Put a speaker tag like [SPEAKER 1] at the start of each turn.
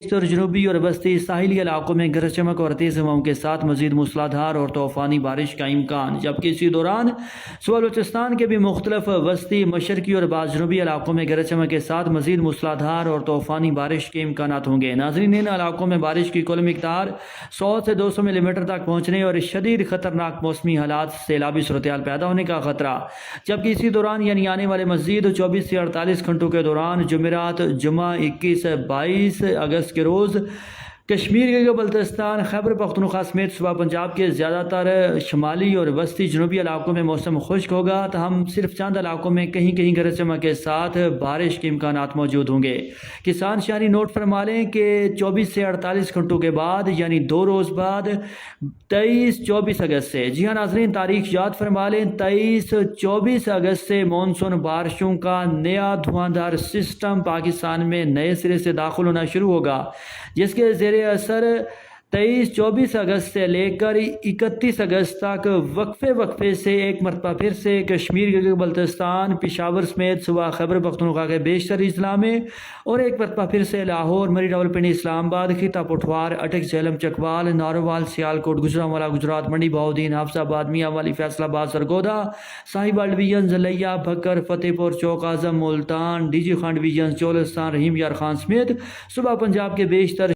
[SPEAKER 1] اور جنوبی اور وسطی ساحلی علاقوں میں گرج چمک اور تیز ہواؤں کے ساتھ مزید موسلادھار اور طوفانی بارش کا امکان، جبکہ اسی دوران صوبہ بلوچستان کے بھی مختلف وسطی، مشرقی اور بعض جنوبی علاقوں میں گرج چمک کے ساتھ مزید موسلادھار اور طوفانی بارش کے امکانات ہوں گے۔ ناظرین، ان علاقوں میں بارش کی کل مقدار 100 سے 200 ملی میٹر تک پہنچنے اور شدید خطرناک موسمی حالات، سیلابی صورتحال پیدا ہونے کا خطرہ، جبکہ اسی دوران یعنی آنے والے مزید 24 سے 48 گھنٹوں کے دوران جمعرات جمعہ 21 سے 22 اگست کے روز کشمیر کے بلتستان، خیبر پختونخوا سمیت صوبہ پنجاب کے زیادہ تر شمالی اور وسطی جنوبی علاقوں میں موسم خشک ہوگا، تاہم صرف چند علاقوں میں کہیں کہیں گرج چمک کے ساتھ بارش کے امکانات موجود ہوں گے۔ کسان شہری نوٹ فرما لیں کہ 24 سے 48 گھنٹوں کے بعد یعنی 2 روز بعد 23-24 اگست سے، جی ہاں ناظرین، تاریخ یاد فرما لیں، 23-24 اگست سے مونسون بارشوں کا نیا دھواں دھار سسٹم پاکستان میں نئے سرے سے داخل ہونا شروع ہوگا، جس کے زیر اثر 23-24 اگست سے لے کر 31 اگست تک وقفے سے ایک مرتبہ پھر سے کشمیر کے بلتستان، پشاور سمیت صوبہ خیبر پختونخوا کے بیشتر اضلاع میں، اور ایک مرتبہ پھر سے لاہور، مری راولپنڈی، اسلام آباد، خطہ پٹوار، اٹک، جہلم، چکوال، ناروال، سیالکوٹ، گوجرانوالا گجرات، منڈی بہاؤدین، حفص آباد، میاں والی، فیصل آباد، سرگودا، صاحبہ division, زلیا، Bhakkar, Fatehpur, Chowk Azam, Multan, D G Khan division, Cholistan, Rahim Yar Khan سمیت صوبہ پنجاب کے بیشتر